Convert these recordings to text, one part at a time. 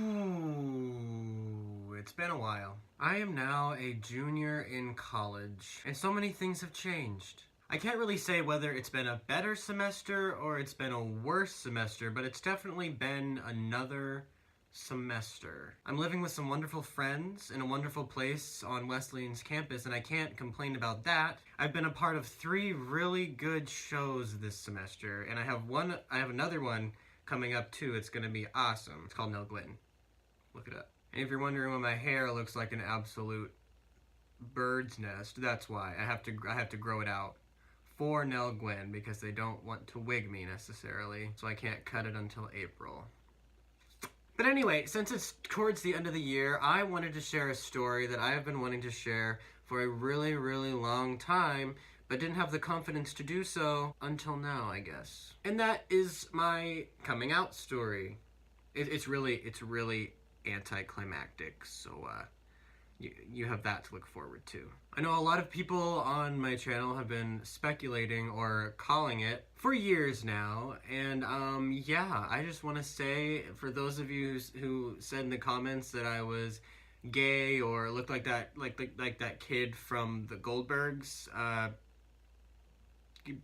Ooh, it's been a while. I am now a junior in college, and so many things have changed. I can't really say whether it's been a better semester or it's been a worse semester, but it's definitely been another semester. I'm living with some wonderful friends in a wonderful place on Wesleyan's campus, and I can't complain about that. I've been a part of 3 really good shows this semester, and I have another one coming up too. It's gonna be awesome. It's called Nell Gwyn. Look it up. And if you're wondering why my hair looks like an absolute bird's nest, that's why. I have to grow it out for Nell Gwyn because they don't want to wig me necessarily, so I can't cut it until April. But anyway, since it's towards the end of the year, I wanted to share a story that I have been wanting to share for a really, really long time, but didn't have the confidence to do so until now, I guess. And that is my coming out story. It's really anticlimactic, so you have that to look forward to. I know a lot of people on my channel have been speculating or calling it for years now, and yeah, I just want to say, for those of you who said in the comments that I was gay or looked like that like that kid from the Goldbergs,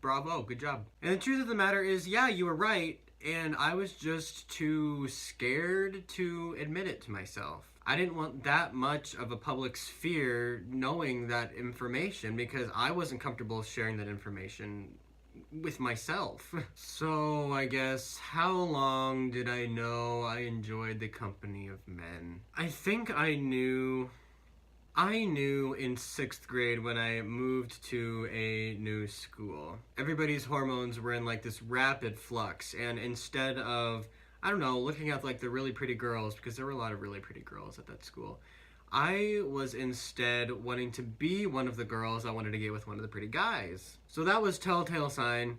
bravo, good job. And the truth of the matter is, yeah, you were right, and I was just too scared to admit it to myself. I didn't want that much of a public sphere knowing that information because I wasn't comfortable sharing that information with myself. So I guess, how long did I know I enjoyed the company of men? I think I knew in 6th grade when I moved to a new school. Everybody's hormones were in like this rapid flux, and instead of, I don't know, looking at like the really pretty girls, because there were a lot of really pretty girls at that school, I was instead wanting to be one of the girls. I wanted to get with one of the pretty guys. So that was telltale sign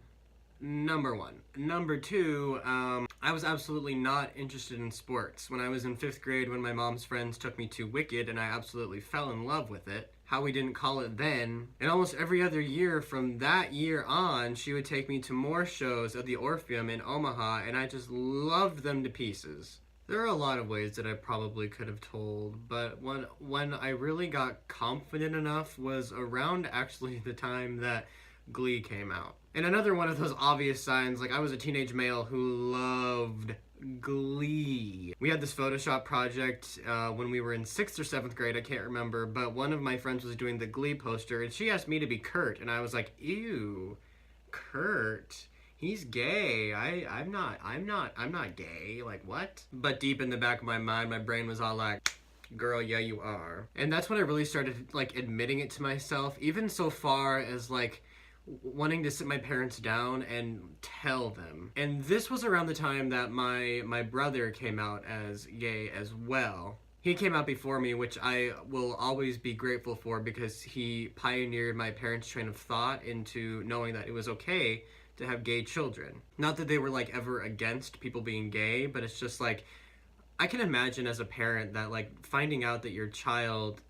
number 1. Number 2, I was absolutely not interested in sports. When I was in 5th grade, when my mom's friends took me to Wicked, and I absolutely fell in love with it, how we didn't call it then. And almost every other year from that year on, she would take me to more shows at the Orpheum in Omaha, and I just loved them to pieces. There are a lot of ways that I probably could have told, but when I really got confident enough was around actually the time that Glee came out. And another one of those obvious signs, like I was a teenage male who loved Glee. We had this Photoshop project when we were in 6th or 7th grade, I can't remember, but one of my friends was doing the Glee poster, and she asked me to be Kurt, and I was like, ew, Kurt, he's gay. I'm not gay. Like, what? But deep in the back of my mind, my brain was all like, girl, yeah, you are. And that's when I really started like admitting it to myself, even so far as like wanting to sit my parents down and tell them. And this was around the time that my brother came out as gay as well. He came out before me, which I will always be grateful for because he pioneered my parents' train of thought into knowing that it was okay to have gay children. Not that they were like ever against people being gay, but it's just like, I can imagine as a parent that like finding out that your child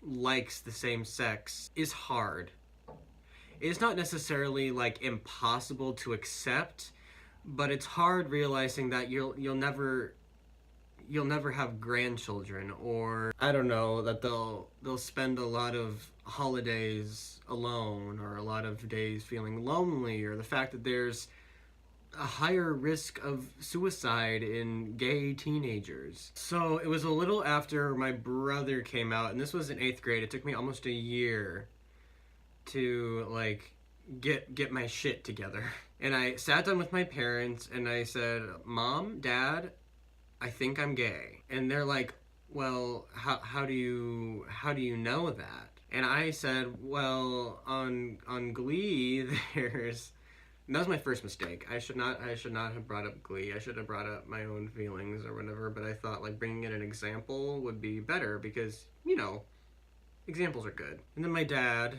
likes the same sex is hard. It's not necessarily like impossible to accept, but it's hard realizing that you'll never have grandchildren, or I don't know, that they'll spend a lot of holidays alone, or a lot of days feeling lonely, or the fact that there's a higher risk of suicide in gay teenagers. So it was a little after my brother came out, and this was in 8th grade. It took me almost a year to like get my shit together. And I sat down with my parents and I said, Mom, Dad, I think I'm gay. And they're like, well, how do you know that? And I said, well, on Glee there's, and that was my first mistake. I should not have brought up Glee. I should have brought up my own feelings or whatever, but I thought like bringing in an example would be better because, you know, examples are good. And then my dad,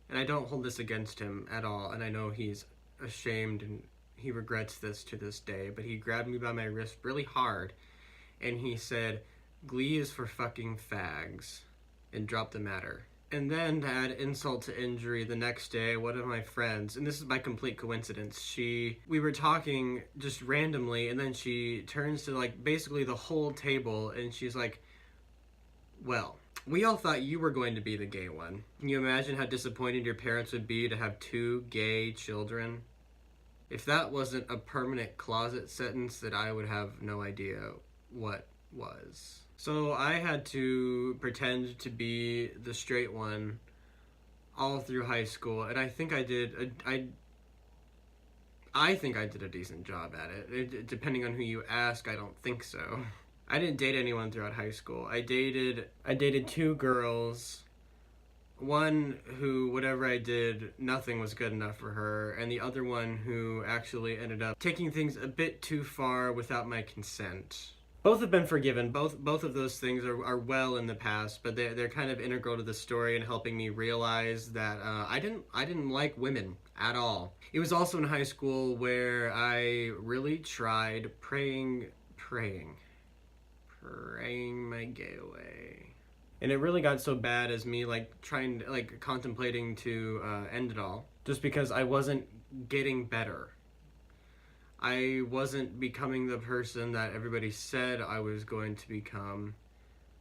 and I don't hold this against him at all, and I know he's ashamed and he regrets this to this day, but he grabbed me by my wrist really hard and he said, Glee is for fucking fags, and dropped the matter. And then to add insult to injury, the next day, one of my friends, and this is by complete coincidence, we were talking just randomly, and then she turns to like basically the whole table, and she's like, well, we all thought you were going to be the gay one. Can you imagine how disappointed your parents would be to have two gay children? If that wasn't a permanent closet sentence, that I would have no idea what was. So I had to pretend to be the straight one all through high school, and I think I did a decent job at it. Depending on who you ask, I don't think so. I didn't date anyone throughout high school. I dated two girls. One who, whatever I did, nothing was good enough for her, and the other one who actually ended up taking things a bit too far without my consent. Both have been forgiven. Both of those things are well in the past, but they're kind of integral to the story and helping me realize that I didn't like women at all. It was also in high school where I really tried praying my gay away. And it really got so bad as me contemplating to end it all, just because I wasn't getting better. I wasn't becoming the person that everybody said I was going to become.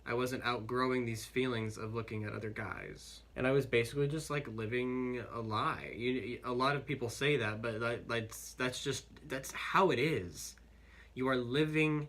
I wasn't outgrowing these feelings of looking at other guys. And I was basically just like living a lie. A lot of people say that, but that's how it is. You are living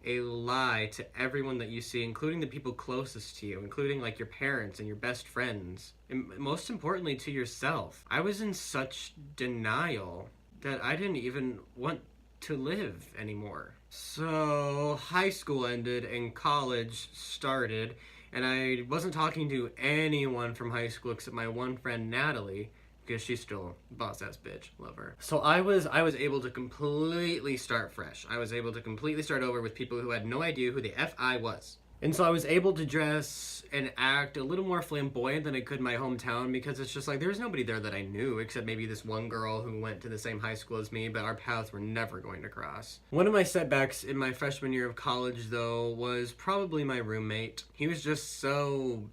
a lie to everyone that you see, including the people closest to you, including like your parents and your best friends, and most importantly to yourself. I was in such denial that I didn't even want to live anymore. So high school ended and college started, and I wasn't talking to anyone from high school except my one friend Natalie, because she's still a boss-ass bitch. Love her. So I was able to completely start fresh. I was able to completely start over with people who had no idea who the F I was. And so I was able to dress and act a little more flamboyant than I could in my hometown, because it's just like there was nobody there that I knew except maybe this one girl who went to the same high school as me, but our paths were never going to cross. One of my setbacks in my freshman year of college, though, was probably my roommate. He was just so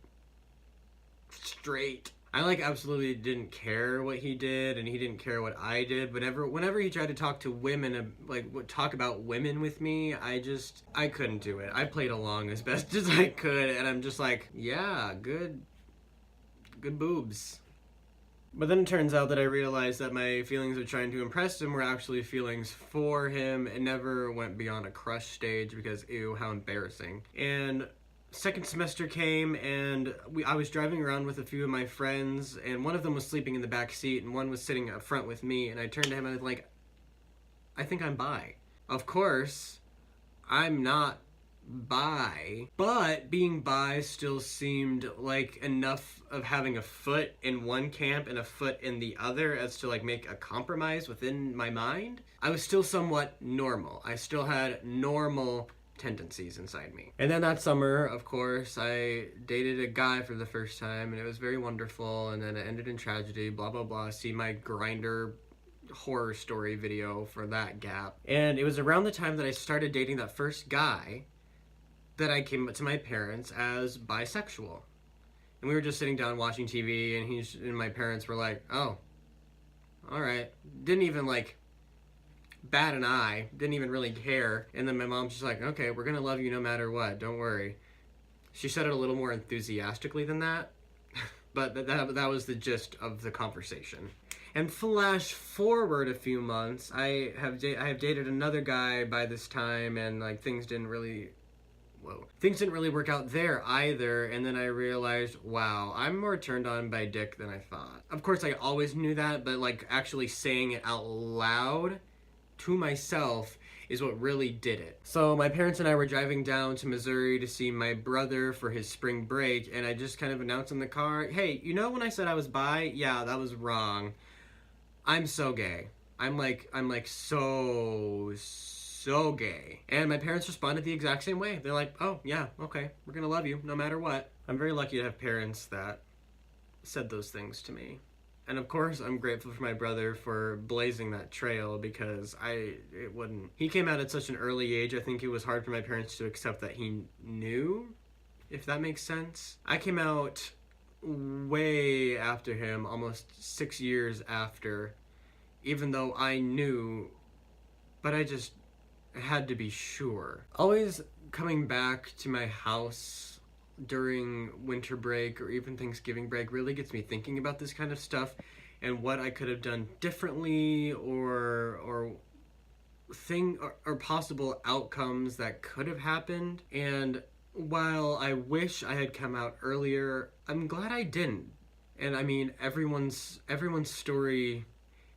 straight. I absolutely didn't care what he did, and he didn't care what I did. Whenever he tried to talk to women, talk about women with me, I couldn't do it. I played along as best as I could, and I'm just like, yeah, good boobs. But then it turns out that I realized that my feelings of trying to impress him were actually feelings for him. It never went beyond a crush stage, because ew, how embarrassing. And second semester came, and I was driving around with a few of my friends, and one of them was sleeping in the back seat, and one was sitting up front with me, and I turned to him and I was like, I think I'm bi. Of course, I'm not bi, but being bi still seemed like enough of having a foot in one camp and a foot in the other as to make a compromise within my mind. I was still somewhat normal. I still had normal tendencies inside me. And then that summer, of course, I dated a guy for the first time, and it was very wonderful, and then it ended in tragedy, blah blah blah. See my Grindr horror story video for that gap. And it was around the time that I started dating that first guy that I came to my parents as bisexual. And we were just sitting down watching TV, and my parents were like, oh, all right. Didn't even bat an eye, didn't even really care. And then my mom's just like, okay, we're gonna love you no matter what, don't worry. She said it a little more enthusiastically than that, but that was the gist of the conversation. And flash forward a few months, I have dated another guy by this time, and things didn't really work out there either. And then I realized, wow, I'm more turned on by dick than I thought. Of course, I always knew that, but actually saying it out loud to myself is what really did it. So my parents and I were driving down to Missouri to see my brother for his spring break, and I just kind of announced in the car, hey, you know when I said I was bi? Yeah, that was wrong. I'm so gay. I'm so gay. And my parents responded the exact same way. They're like, oh yeah, okay, we're gonna love you no matter what. I'm very lucky to have parents that said those things to me. And of course, I'm grateful for my brother for blazing that trail, because he came out at such an early age. I think it was hard for my parents to accept that he knew, if that makes sense. I came out way after him, almost 6 years after, even though I knew, but I just had to be sure. Always coming back to my house during winter break or even Thanksgiving break really gets me thinking about this kind of stuff and what I could have done differently, or possible outcomes that could have happened. And while I wish I had come out earlier, I'm glad I didn't. And I mean, everyone's story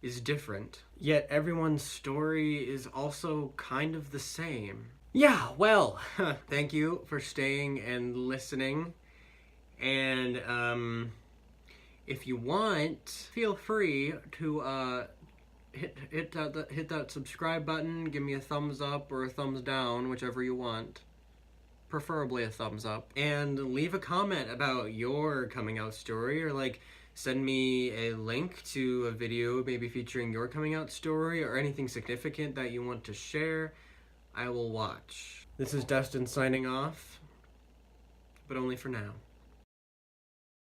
is different, yet everyone's story is also kind of the same. Yeah, well, thank you for staying and listening. And if you want, feel free to hit that subscribe button, give me a thumbs up or a thumbs down, whichever you want. Preferably a thumbs up. And leave a comment about your coming out story, or like send me a link to a video maybe featuring your coming out story or anything significant that you want to share. I will watch. This is Dustin signing off, but only for now.